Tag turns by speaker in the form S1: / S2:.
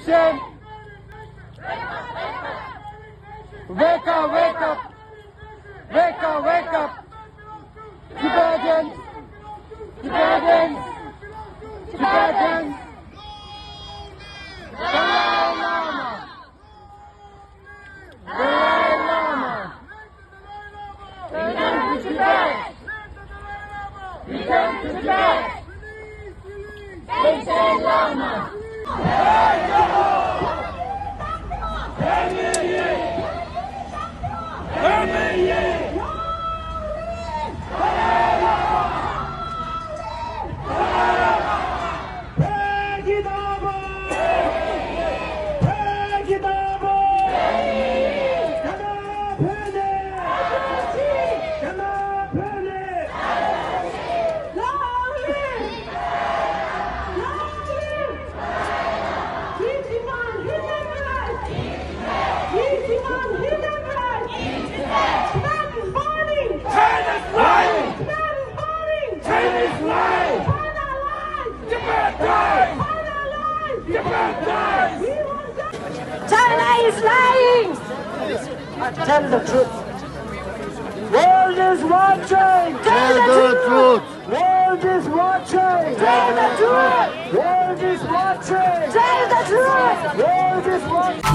S1: nation. Wake up, wake up. Wake up, wake up. Tibetans. Tibetans. Tibetans. Dalai Lama. Dalai Lama. Return to Tibet. Return to Tibet. Dalai Lama.
S2: China is lying! Tell the truth. World is watching! Tell the truth! World is watching! Tell the truth! World is watching! Tell the truth! World is watching!